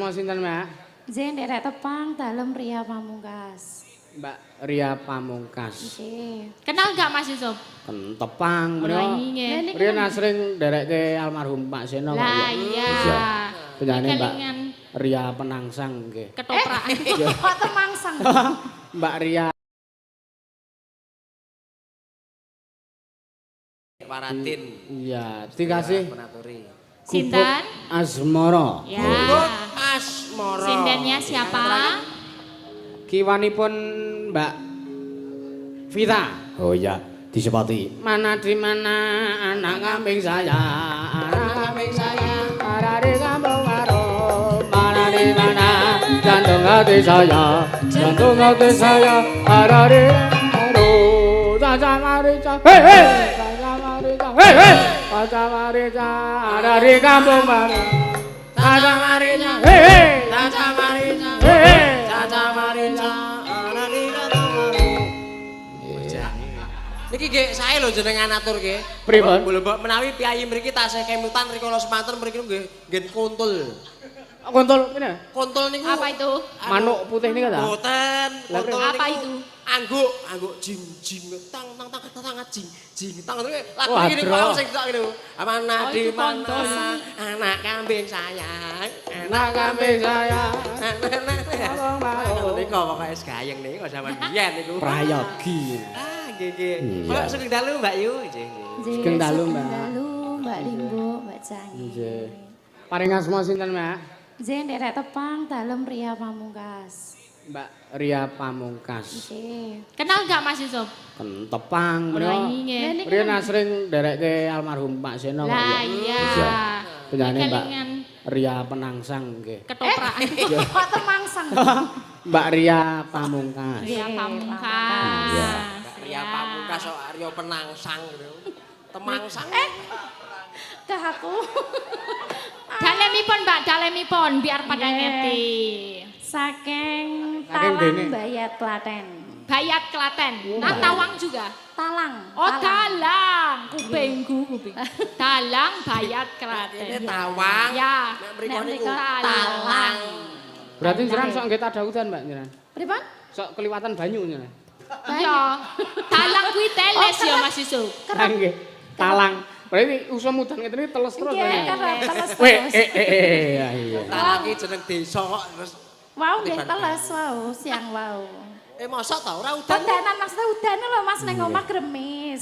Mau sinten, Mbak? Jen derek tepang dalem Ria Pamungkas. Mbak Ria Pamungkas. Nggih. Kenal nggak Mas Yusuf? Tepang menika. Iya. Riyen asring nderekke almarhum Pak Seno. Lah iya. Penyanyi Mbak Kelingan Ria Penangsang nggih. ketoprak. Kok temangsang? Mbak Ria Paratin. iya, dikasih Penaturi. Sinten? Asmara. Ya. Asmara. Sindennya siapa? Kiwanipun Mbak Vita. Oh iya, disepati. Mana di mana anak kambing saya, anak kambing saya, ada di kampung baru. Mana di mana jantung hati saya, jantung hati saya, ada di baru. Caca Marica, hei hei, Caca Marica, hei hei, Caca Marica, ada di kampung baru. Caca Marica, hei hei, Caca Marica, hei hei, Caca Marica. Niki nggih sae lho jenengan atur nggih. Pripun? Mbok menawi piyayi mriki tasih kemutan rikala semanten mriki nggih nggih kuntul. Kontol ini, Kuntul niku Apa itu? manuk putih ini kan? Boten, kuntul Apa niku itu? Angguk jing tang jing tang terus lagu Wah, iki Dro. niku sing tok niku. Mana Oh, di itu mana kontol. anak kambing sayang, Anak kambing saya. Ngoten niku pokoke gayeng niku zaman biyen niku. Prayogi. Ah, nggih. Iya. Mbak sugeng dalu Mbak Yu, nggih. Sugeng dalu, Mbak. Dalu, Mbak Limbo, Mbak Cangi. Nggih. Paring asma sinten, Mbak? Jen derek tepang dalem Ria Pamungkas. Mbak Ria Pamungkas. Nggih. Kenal nggak Mas Yusuf? Tepang menika. Iya. Riyen asring nderekke almarhum Pak Seno. Lah iya. Penyanyi Mbak Kelingan Ria Penangsang nggih. ketoprak. Kok temangsang? Mbak Ria Pamungkas. Ria Iya, Pamungkas. Iya. Ria Pamungkas kok Arya Penangsang gitu. Temangsang. Ke aku. Dalemipun Mbak, dalemipun biar pada ngerti. Saking Saking Talang dene. Bayat Klaten. Bayat Klaten. Nah, Tawang juga. Talang. Oh, dalang. Kupingku. Dalang Bayat Klaten. Ini tawang. Ya. Nek mriko Nek niku mriko talang. Berarti jenengan sok nggih tadawudan, Mbak jenengan. Pripun? Sok keliwatan banyu jenengan. Iya. Dalang kuwi teles ya Mas Yusuf. Nah, nggih. Talang. Berarti usum udan ngeten iki teles terus. Nggih, ya? kerep teles Weh, terus. ya iya. Talang iki jeneng desa kok terus Wow, nggih teles wow, siang wow. mosok ta ora udan. Udanan maksudnya udan lho Mas neng omah gremis.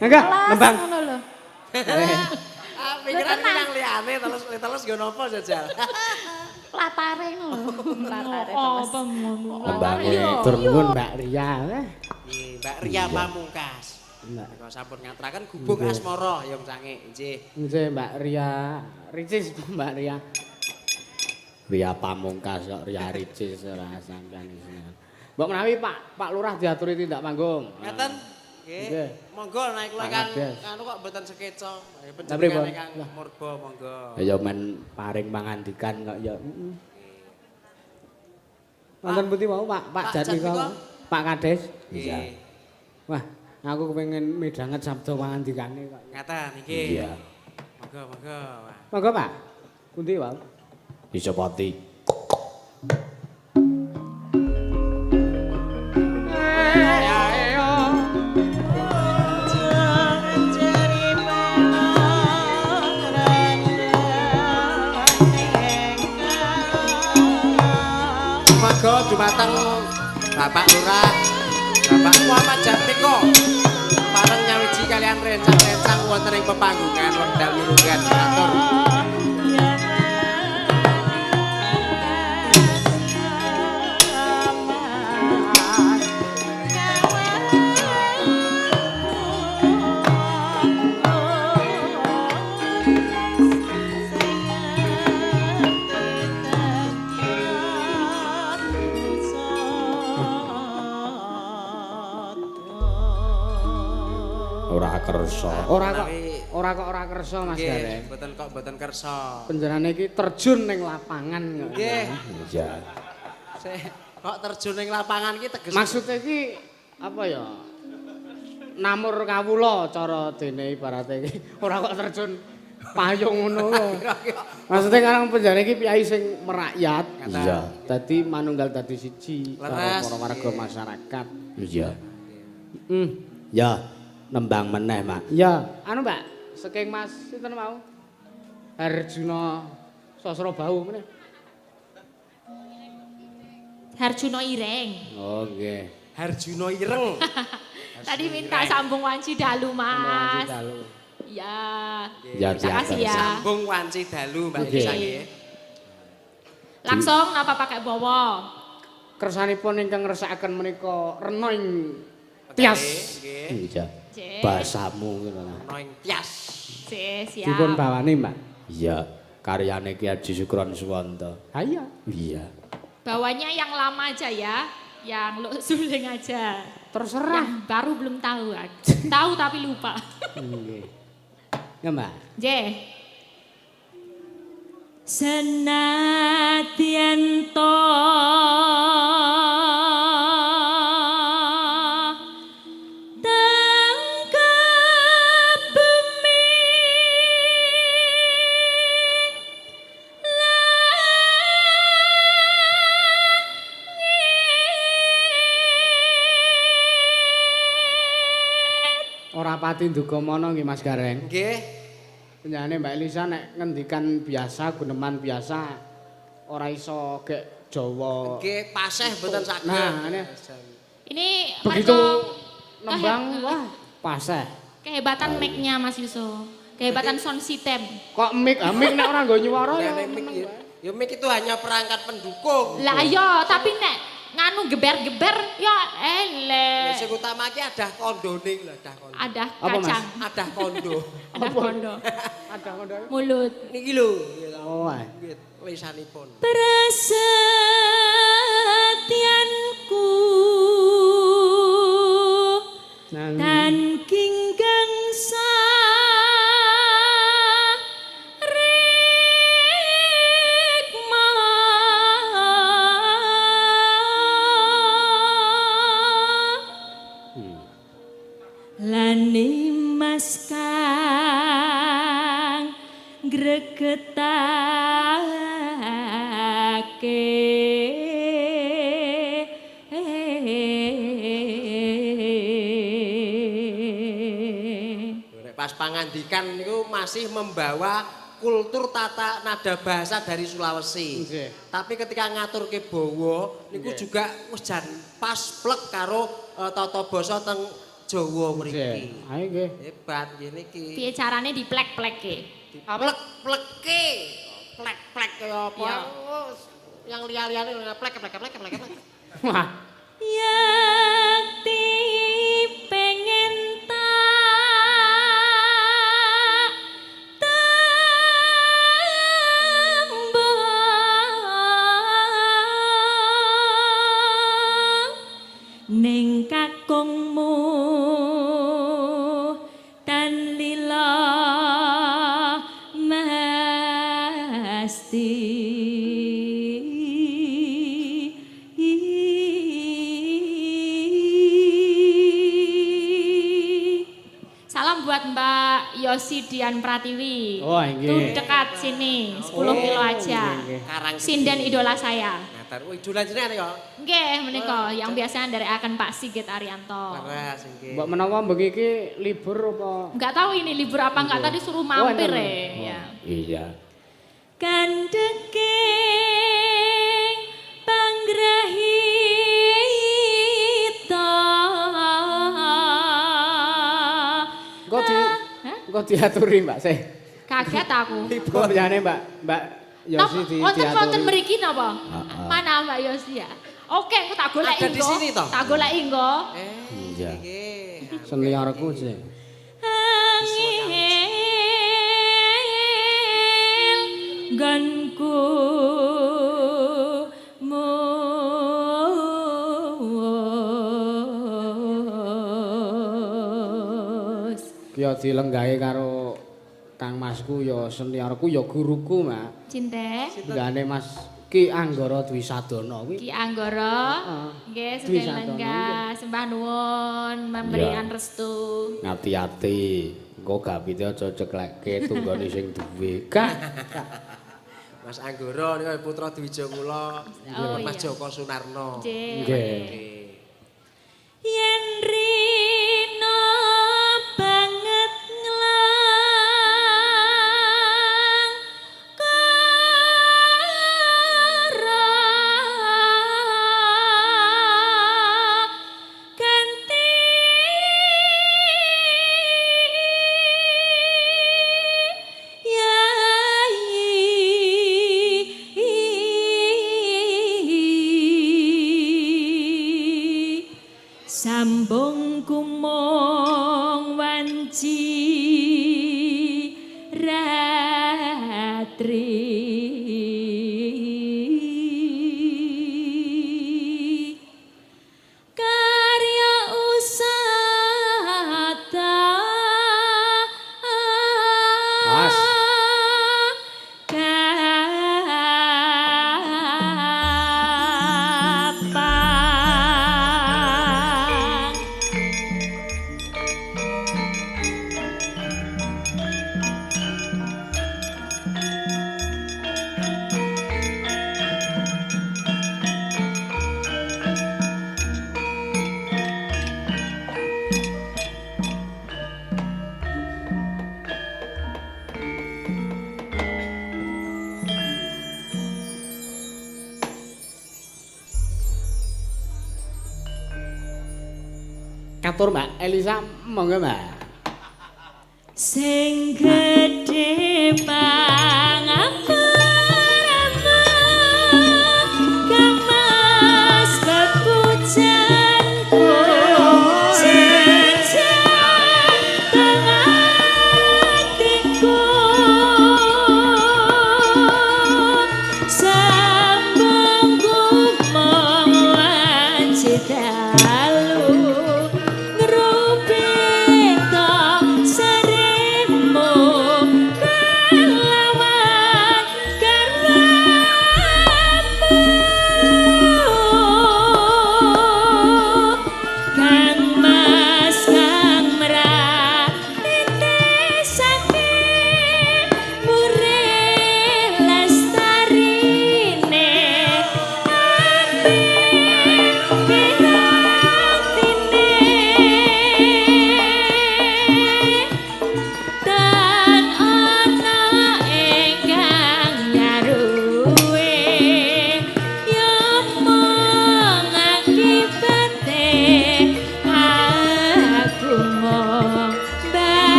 Enggak, Teles nembang. ngono lho. Ah, pikiran iki nang liyane teles nggo napa jajal. Latare ngono lho. Latare Oh, teles. pemono. Bangun tur nuwun Mbak Ria. Nggih, Mbak Ria Pamungkas. Mbak. Kok sampun ngaturaken gubuk asmara ya sange. Nggih. Nggih Mbak Ria. Ricis Mbak Ria. Ria Pamungkas kok Ria Ricis ora sampean iki. Mbok menawi Pak Lurah diaturi tindak panggung. Ngeten. Nggih. Nggih. Monggo naik kula Pak Kang Kades. anu kok mboten sekeca. Lah, pripun? Penjenengane Kang Murba monggo. Ya men paring pangandikan kok ya. Wonten pundi wau Pak Pak Jat nika? Jat Pak Kades. Nggih. Wah, aku kepengin midhanget sabda pangandikane kok. Ngeten iki. Iya, Monggo. Wah. Monggo Pak. Pundi wau? disepati. Monggo dumateng Bapak Lurah, Bapak Muhammad Jatmiko. Pareng nyawiji kalian rencang-rencang wonten ing pepanggungan wekdal mirunggan atur. Ora kersa. Ora kok ora kersa Mas Nggih, Garen. mboten kersa. Penjenengan iki terjun ning lapangan kok. Nggih. Iya. Kok terjun ning lapangan iki teges. Maksudnya iki apa ya? Namur kawula cara dene ibarate iki. Ora kok terjun payung ngono. Maksudnya karang penjara iki piyai sing merakyat. Iya. Dadi manunggal dadi siji karo Leres. para warga masyarakat. Iya. Hmm. Ya, nembang meneh, Mak. Ya, anu Mbak, saking Mas sinten mau? Harjuna Sasrabau meneh. Harjuno Ireng. Oh, nggih. Harjuno Ireng. Tadi minta sambung wanci dalu, Mas. Ya. Ya, Terima kasih ya. Sambung wanci dalu Mbak Oke. Elisa nggih. Langsung napa pakai bawa? Kersanipun ingkang ngresakaken menika rena ing tias. Nggih. Iya. Cek. Basamu ngono. Ana ing tias. Cek, siap. Dipun bawani, Mbak. Iya, karyane Ki Haji Sukron Suwanta. Ha iya. Iya. Bawanya yang lama aja ya. Yang lo suling aja. Terserah. Yang baru belum tahu. Tahu tapi lupa. Nggih. Ya, Mbak. J. Senadyan to tangkap bumi Ora pati nduga mono nggih Mas Gareng. Nggih. Penjane Mbak Elisa nek ngendikan biasa, guneman biasa ora iso gek Jawa. Nggih, paseh mboten saged. Nah, ini Ini begitu mergo nembang wah paseh. kehebatan mic-nya Mas Yusuf. Kehebatan sound system. Kok mic, mic nek ora nggo nyuwara ya. Ya mic ya. Ya mic itu hanya perangkat pendukung. Lah iya, tapi nek nganu geber-geber ya Sing ele. utama iki adah kondone lho, adah kondo. Ada Apa, Mas? kacang, Adah kondo. ada kondo, Ada ngono. mulut. Niki lho. Oh, ae. Nggih, lisanipun. Prasetyanku Nang dan kinggangsa rikma lan mas kang gregetake Nek pas pangandikan niku masih membawa kultur tata nada bahasa dari Sulawesi. Nggih. Tapi ketika ngaturke bawa niku juga wis jan pas plek karo tata basa teng Jawa mriki. Ae nggih. Hebat nggih niki. piye carane diplek-plekke. Plek-pleke. Plek-plek kaya apa? Ya. Oh, yang liya-liyane plek. Wah, Yakti pengen tak tambah ning kakungmu tan lila Salam buat Mbak Yosi Dian Pratiwi. Oh, nggih. Tuh dekat sini, 10 kilo aja. nggih, nggih. Karang Sinden idola saya. Ngatar. Wih, idola jenengan ya. Nggih, menika yang biasanya dari akan Pak Sigit Arianto. Leres nggih. mbok menawa bengi iki libur apa? Enggak tahu ini libur apa enggak, tadi suruh mampir enten. ya. Iya. Kandeking panggrahita. Engko diaturi Mbak Seh. Kaget aku. Engko penjane Mbak Yosi Wonten diaturi. mriki napa? Mana Mbak Yosi ya? Oke, aku tak golek Ada di sini toh? Tak golek nggo. Iya. Nggih. Seniorku sih. Angin ganku mus. Ki ya dilenggahi karo Kang Masku ya seniorku ya guruku, Mak. Cinta. Gane Mas Ki Anggara Dwi Sadana kuwi. Ki Anggara. Nggih, sedaya lenggah sembah nuwun memberikan restu. Ngati-ati. Engko gapite aja ceklekke tunggone sing duwe. Kak. Mas Anggara niku putra Dwija kula. Mas Joko Sunarno. Nggih. Yen rino banget ngelang karo ganti sambung kumong wanci ratri karya usata Mas. Katur Mbak Elisa, monggo Mbak. Sing gedhe pangapura kang mas bepujanku sejak hatiku sambung kumong wanci dalu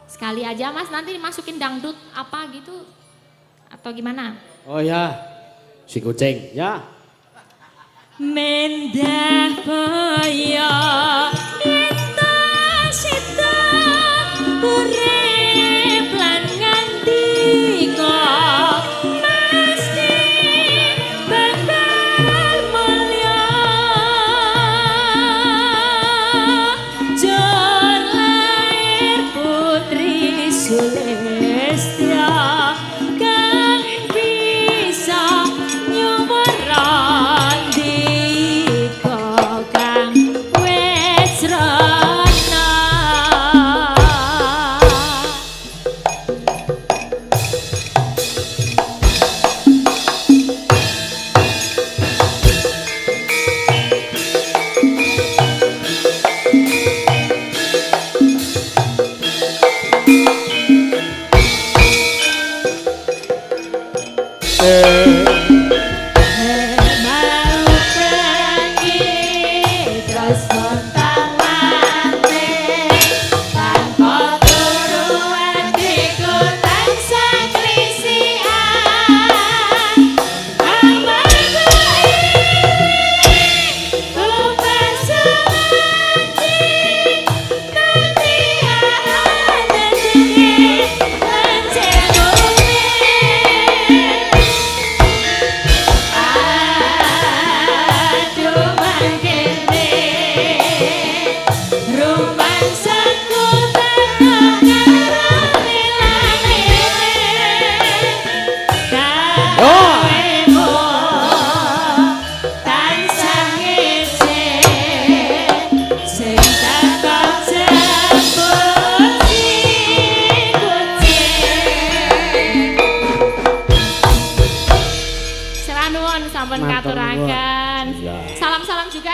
Sekali aja Mas, nanti dimasukin dangdut apa gitu atau gimana? Oh ya, si kucing ya. Mendah boyo ento sita urip lan ngandika mesti bakal mulya jor lair putri Sulistya kang bisa nyuwara kang wis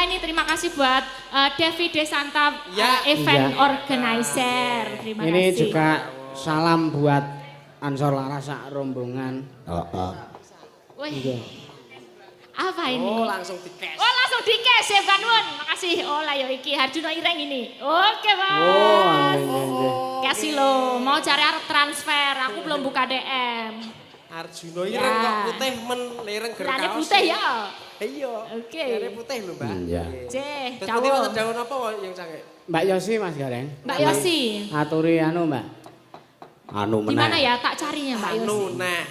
ini terima kasih buat Devi Desanta Ya. event Iya. organizer. Terima Ini kasih. juga salam buat Ansor Laras sak rombongan. Heeh. Wih. Apa ini? Oh, langsung dikes. Oh langsung dikes ya Banun. Makasih. Oh lah yo iki Harjuno Ireng ini. Oke Mas. Oh, nggih. Kasih lo. Mau cari arep transfer. Aku belum buka DM. Arjuno Ya. ireng kok putih men lereng ger Lane kaos. putih ya. Iya. Oke. Lere putih lho, Mbak. Iya. Ceh, Terus putih cowok. wonten dawuh napa yang sange? Mbak Yosi Mas Gareng. Mbak Yosi. Aturi anu, Mbak. Anu Di mana meneh. ya tak carinya Mbak Yosi? Anu nah,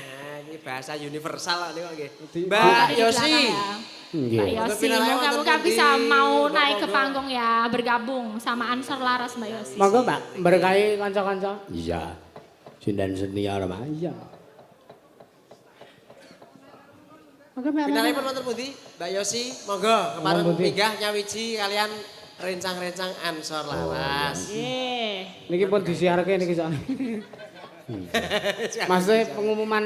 ini bahasa universal kok niku nggih. Oh, Mbak tadi di Yosi. belakang ya. Nggih. Mbak Yosi, Pinalaya moga-moga wonten bisa pundi? mau naik ke Monggo. panggung ya, bergabung sama Ansor Laras Mbak Yosi. Monggo Mbak, berkahi kanca-kanca. Iya. Sindan senior mah. Iya. Monggo Mbak. Pinalipun wonten pundi? Mbak Yosi, monggo kemarin Wonten pundi? minggah nyawiji kalian rencang-rencang Ansor Laras. Nggih. Niki pun disiarke niki soalnya. Maksudnya pengumuman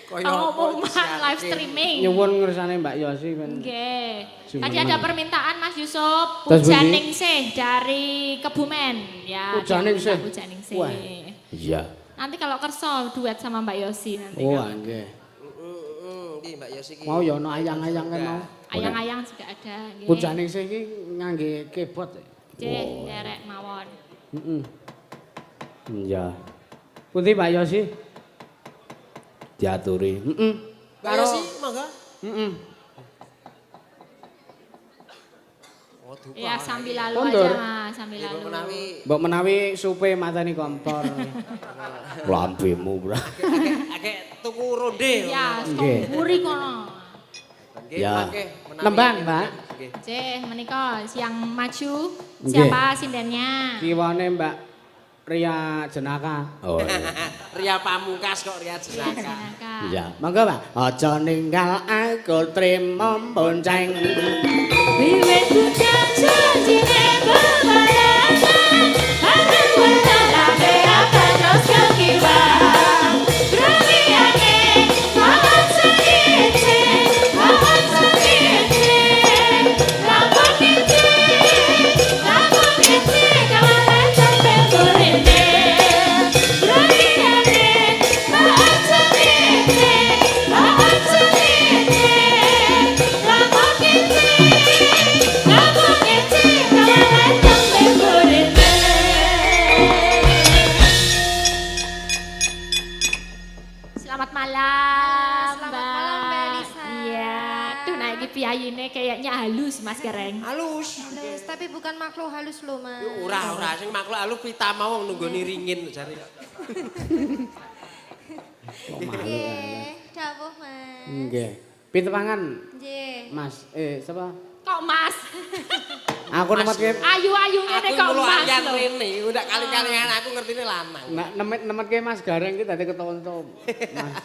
Kaya Oh, apa pengumuman disiarke? live streaming. nyuwun ngersane Mbak Yosi kan. Nggih. Cuma Tadi ada memang. permintaan Mas Yusuf Terus bunyi? Pujaningsih dari Kebumen. Ya, Pujaningsih? Pujaningsih. Wah. Iya. Nanti kalau kerso duet sama Mbak Yosi nanti. Oh, kalau. nggih. Iki Mbak Yosi iki. Mau ya ono ayang-ayang kan mau. Ayang-ayang juga ada. nggih. Pujane sih iki ngangge keyboard. Cih, derek mawon. Heeh. Iya. Pundi Mbak Yosi? Diaturi. Heeh. Mbak Yosi, monggo. Heeh. Oh, duka. Ya sambil lalu Kondur. aja Mas, sambil Ibu lalu. menawi Mbok menawi supe mateni kompor. Lambemu, Bro. agak tuku ronde. Ya, Nggih. mburi kono. Nggih, Ya. mangke menawi. Nembang, Mbak. Nggih. Cih, menika siang maju. Nggih. Siapa sindennya? Kiwane Mbak Ria Jenaka. Oh iya. Ria Pamungkas kok Ria Iya, Jenaka. Jenaka. Iya. Monggo, Pak. Aja ninggal aku trimo bonceng. Wiwit bujang janjine bebarengan, bareng bertelabe akan terus kekiwang. Berliane kawan sedikit, kawan sedikit, lapor kicik, kawan lancar pemburine. Berliane kawan sedikit, kawan sedikit, lapor kicik, kawan lancar pemburine. Selamat malam, Selamat malam, Mbak Elisa. Iya, tuh nah iki piyayine kayaknya halus Mas Gareng. Halus. Halus, tapi bukan makhluk halus loh, Mas. Ora sing makhluk halus pita mau nunggoni ringin jare. Nggih, dawuh, Mas. Nggih. Pitepangan, Nggih. Mas. Siapa? Kok Mas? Aku nemetke Ayu-ayu ngene Aku kok mulo Mas ayam lho. rene, udah kali-kalian aku ngertine lanang. nemetke Mas Gareng ki dadi ketonto. Mas.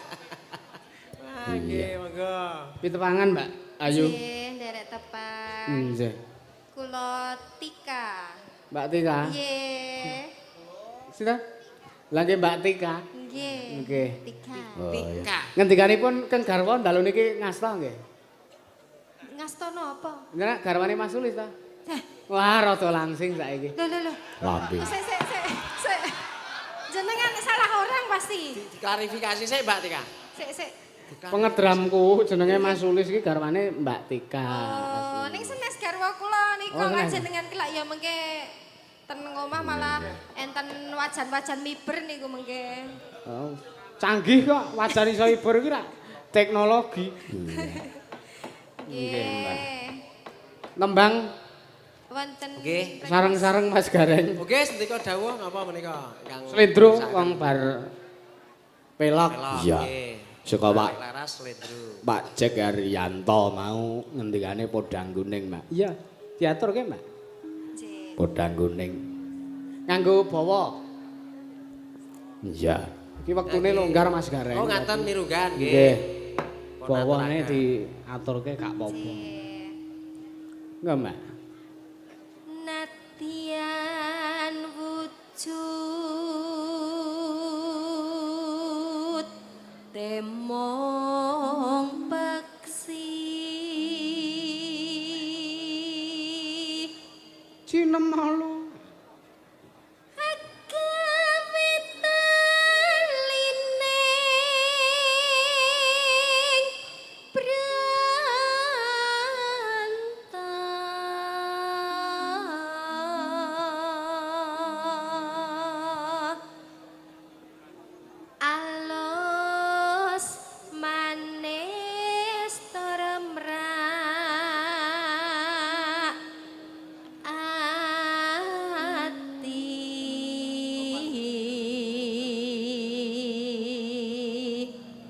Nggih, monggo. Pitepangan, Mbak Ayu. Nggih, nderek tepan. Nggih. Kula Tika. Mbak Tika. Nggih. Sita? Lagi Mbak Tika. Nggih. Nggih. Tika. Oh iya. Tika. Ngendikanipun Kang Garwa dalu niki ngasta nggih. Ngastono apa? Nek garwane Mas Sulis ta? Wah, rada langsing saiki. Lho. Lambe. Sik. Jenengan salah orang pasti. Diklarifikasi sik Mbak Tika. Sik. Pengedramku jenenge Mas Sulis iki garwane Mbak Tika. Oh, ning senes garwa kula nika Oh, senes. jenengan kelak ya mengke ten omah malah enten wajan-wajan miber niku mengke. Oh, canggih kok wajan iso ibar iki ra teknologi. Nggih. Nembang Wonten Nggih. sareng-sareng Mas Gareng. Oke, sendika dawuh napa menika? Kang Slendro usahakan. wong bar pelok. Pelok, Iya. nggih. Suka, Pak. Laras Slendro. Pak Jack Haryanto mau ngendikane podang kuning, Mbak. Iya, diaturke, Mbak. Nggih. Podang kuning. Nganggo bawa. Iya. Iki wektune longgar Mas Gareng. Oh, ngaten mirunggan nggih. Nggih. Pun Bawane aturaken. diaturke gak apa-apa. Nggih. Enggak, Mbak. Natian wujud temong peksi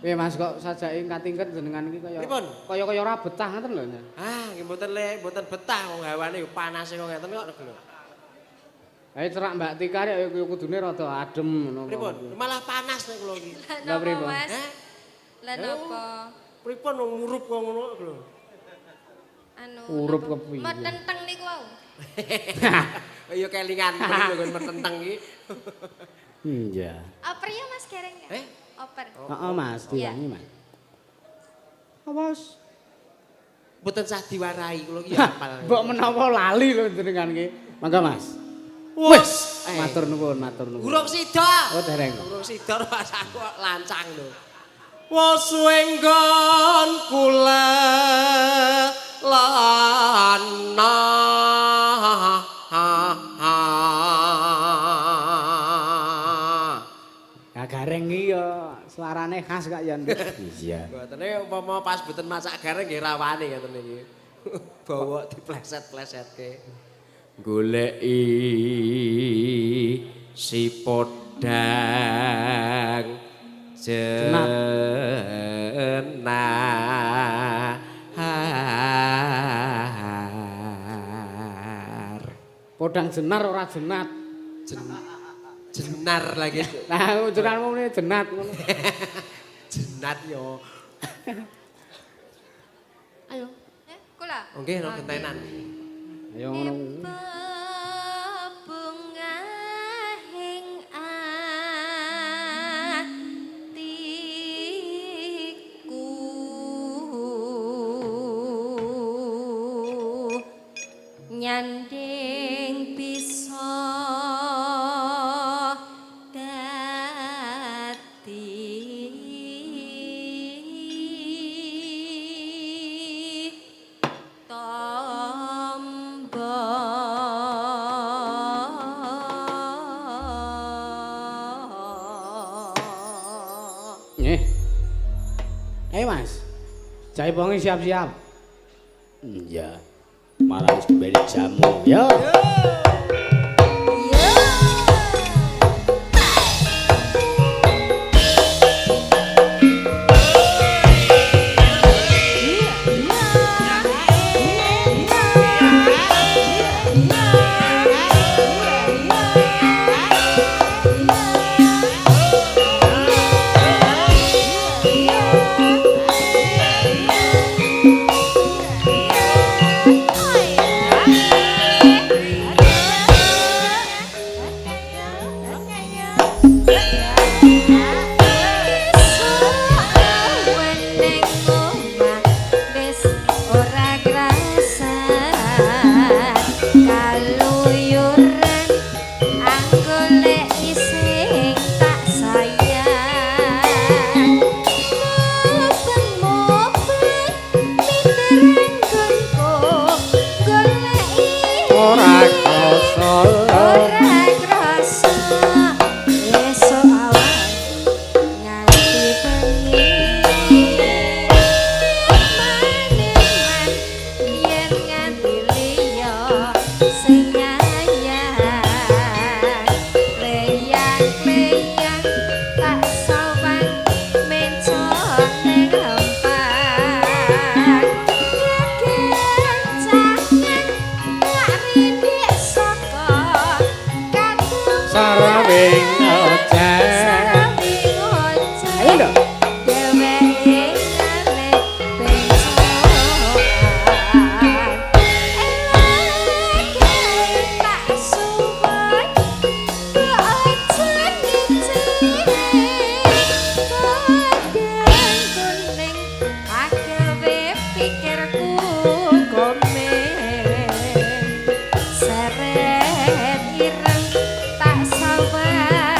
Piye Mas kok sajake katingket jenengan iki kaya Pripun? kaya ora betah ngoten lho. Ah, nggih mboten betah wong hawane yo panas kok ngeten kok lho. Ayo cerak Mbak Tika rek yo kudune rada adem ngono. Pripun? Malah panas nek kula iki. Lah pripun? Mas? Heh? Lah napa? Pripun wong murup kok ngono lho. Anu. Urup napa? kepiye? Metenteng niku wau. Ya kelingan lho metenteng iki. Iya. Oper ya Mas Gareng ya? Oper. Heeh Mas, diwangi Mas. Awas. Mboten sah diwarai kula iki hafal. Mbok menawa lali lho jenengan iki. Mangga Mas. Wes, Matur nuwun, matur nuwun. Urung sida. Oh dereng. Urung sida pas aku kok lancang lho. Wes wenggon kula lana. Gareng iki ya suarane khas kak ya. Iya. Mboten umpama pas mboten masak gareng nggih rawane ngoten iki. Bawa dipleset-plesetke. Goleki si podang jenar. Podang jenar ora jenat. Jenar lagi. Nah, ujuranmu ini jenat ngono. Jenat yo. Ayo. Kula. Nggih, no gentenan. Ayo ngono. Bebungahing atiku nyanding bisa Ayo Mas. Cai bongi siap-siap. Iya. Malah wis diberi jamu. Yo. Seret ireng tak sabar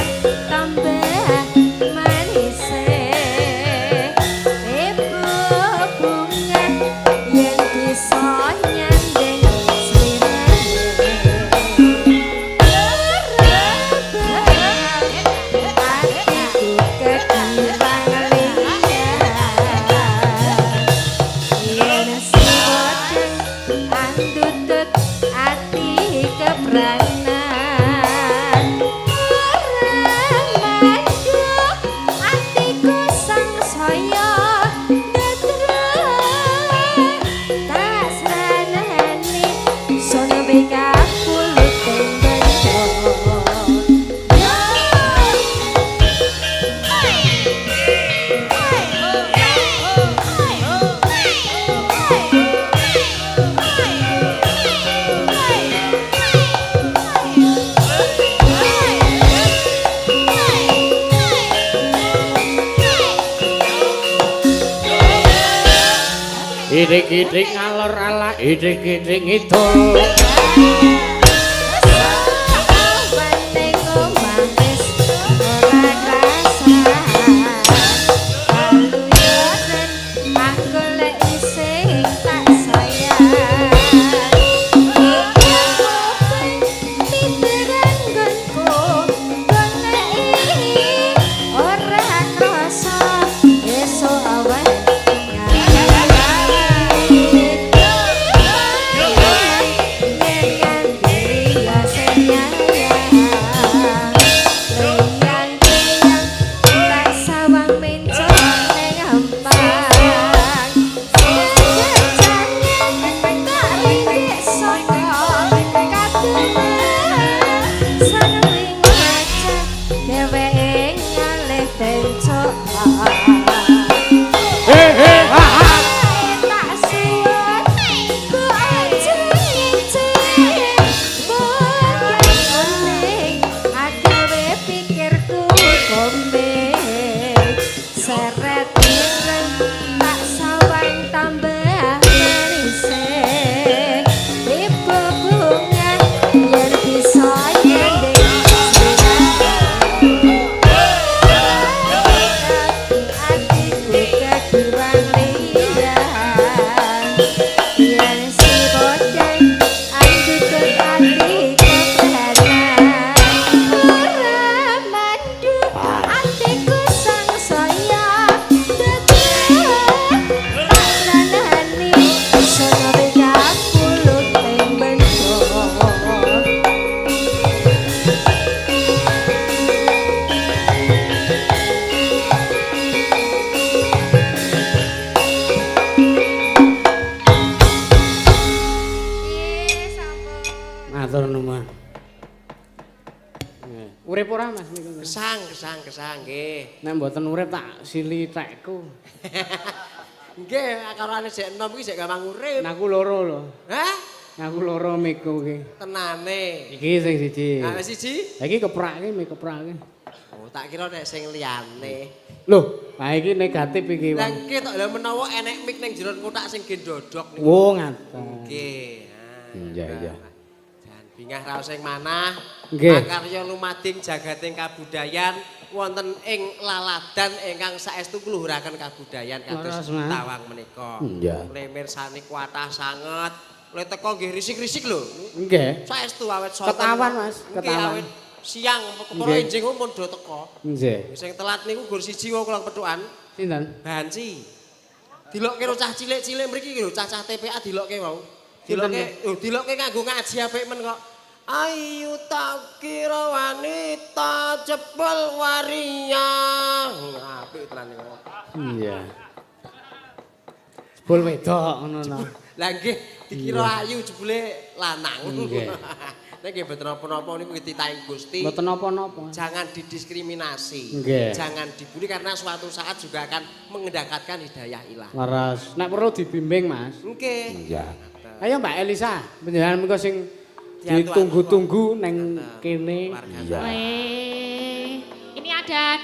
Idik-idik ngalor ala idik-idik ngidul. Urip ora Mas niku? Gesang nggih. Nek mboten urip tak sili tekku. Nggih, karane sik enom iki sik gampang urip. Naku loro lho. Hah? Naku loro miku iki. Tenane. Iki sing siji. Nah, siji? Lah iki keprake, mik keprake. Oh, tak kira nek sing liyane. Loh, lah iki negatif iki. Lah nggih tok lha menawa enek mik ning jero kotak sing gendodok niku. Oh, ngaten. Nggih. Iya. Jangan bingah raos ing manah. Nggih. Makarya lumading jagating kabudayan wonten ing laladan ingkang saestu kluhuraken kabudayan kados tawang menika. Iya. Le mirsani kuatah sanget. Le teko nggih risik-risik lho. Nggih. Saestu awet soten. Ketawan Mas, Nggih, ketawan. awet siang kepara enjing pun do teko. Nggih. Sing telat niku gur siji kok kurang petukan. Sinten? Banci. Dilokke karo cah cilik-cilik mriki lho, cah-cah TPA dilokke wau. Dilokke nganggo ngaji apik men kok. Ayu tak kira wanita jebul waria. Apik tenan niku. Iya. Jebul wedok ngono no. Lah nggih dikira ayu jebule lanang. Nggih. Nek nggih mboten napa-napa niku titahing Gusti. Mboten napa-napa. Jangan didiskriminasi. Nggih. Jangan dibuli karena suatu saat juga akan mengendakkan hidayah ilahi. Laras, nek perlu dibimbing Mas. Nggih. Iya. Ayo Mbak Elisa, panjenengan menika sing Diantu ditunggu-tunggu neng kene. Iya. Ini ada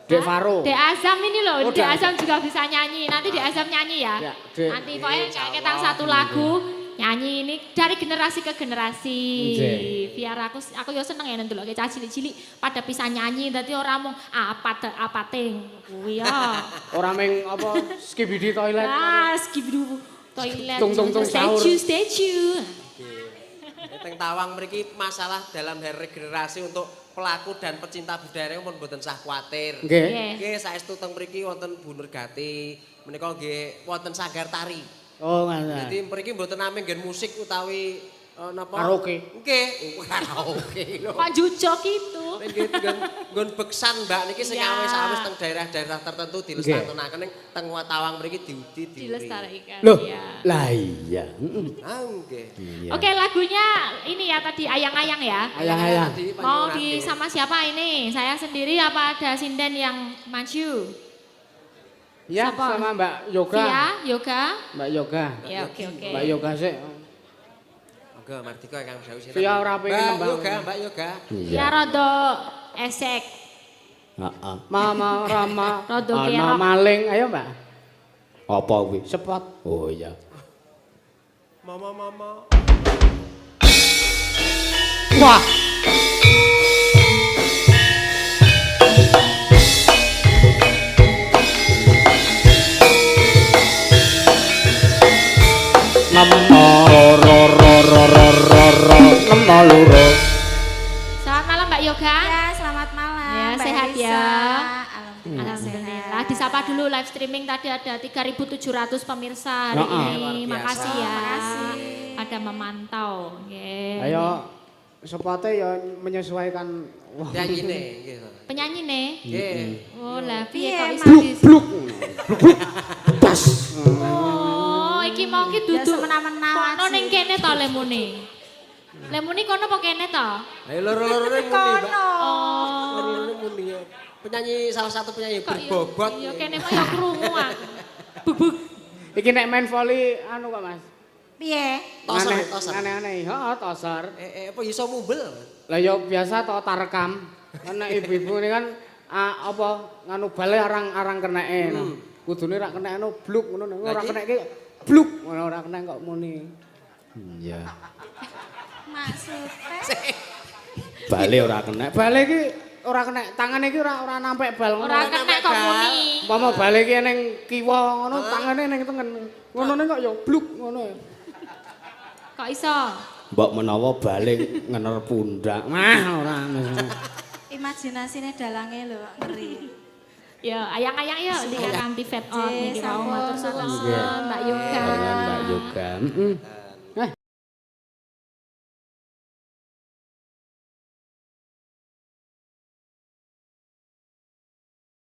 Dek Faro. Dek Azam ini loh, Oh, Dek Dek Azam juga bisa nyanyi. Nanti Dek Azam nyanyi ya. Ya, Dek. Nanti pokoknya kayak kita satu lagu nyanyi ini dari generasi ke generasi. Nggih. Biar aku yo seneng ya ndelok cah cilik-cilik pada bisa nyanyi dadi ora mung apa ting kuwi ya. Ora meng apa skibidi toilet. Ah, skibidu toilet. Tung sahur. Statue. Teng Tawang mriki masalah dalam hal regenerasi untuk pelaku dan pecinta budaya pun mboten sah kuwatir. Nggih. Nggih saestu teng mriki wonten Bu Nurgati, menika nggih wonten sanggar tari. Oh, ngono. Jadi mriki mboten namung nggen musik utawi napa? Karaoke. Nggih, karaoke lho. Kok jujok itu. Nggih nggon beksan Mbak niki sing Ya. awis-awis teng daerah-daerah tertentu dilestarekaken ning teng Tawang mriki diudi diuri. Dilestarikan. Loh, Ya. lah iya. Ah nggih. Iya. Oke, lagunya ini ya tadi ayang-ayang ya. Ayang-ayang. Mau di sama siapa ini? Saya sendiri apa ada sinden yang maju? Ya, Siapa? sama Mbak Yoga. Via, Yoga. Mbak Yoga. Ya, oke. Mbak Yoga sih. Monggo Mardika ingkang dawuh sinten. Via ora pengen Mbak nembang. Yoga, Mbak Yoga. Ya rada esek. Heeh. Mama Rama. Rada Ana kerok. maling. Ayo, Mbak. Apa kuwi? Sepot. Oh iya. Mama. Wah. Loro. Selamat malam Mbak Yoga. Ya, selamat malam. Ya, Mbak sehat Elisa. ya. Alhamdulillah. Alhamdulillah. Disapa dulu live streaming tadi ada 3.700 pemirsa hari Nah, ini. luar biasa. Makasih ya. Makasih. Pada memantau. Nggih. Ayo sepotnya ya menyesuaikan. Wah. Ya gini gitu. Penyanyi nih. Nggih. Oh, lah piye Piye, kok Mas? iso dis- Bluk. Oh, iki mau ki Ya dudu semena-mena kono aja. ning kene to lemune. Lemune kono apa kene to? Ayo loro-lorone muni, Mbak. Oh. Loro-lorone muni. Penyanyi salah satu penyanyi Kok berbobot. ya kene mah ya krungu aku. Bubuk. Iki nek main volley anu kok Mas. Piye? Toser. Aneh-aneh. Heeh, toser. Apa iso mumbel? Lah ya biasa to tarekam. Karena ibu-ibu ini kan apa nganu bale arang keneke no. Kudune rak kenekno bluk ngono ora keneke bluk ngono ora kenek kok muni. Iya. Maksudnya? Bale ora kenek. Bale iki ora kenek, tangane iki ora nampek bal ngono. Ora kena kok muni. Umpama bale iki ning kiwa ngono, tangane ning tengen. Ngonone kok ya bluk ngono. Kok iso? Mbok menawa bale ngener pundak. Mah ora. Imajinasinya dalange lho, ngeri. Ya, ayang-ayang yuk, kanthi fade out Jee, niki mau sampun, matur sampun. suwun Mbak Yoga. Mbak Yoga.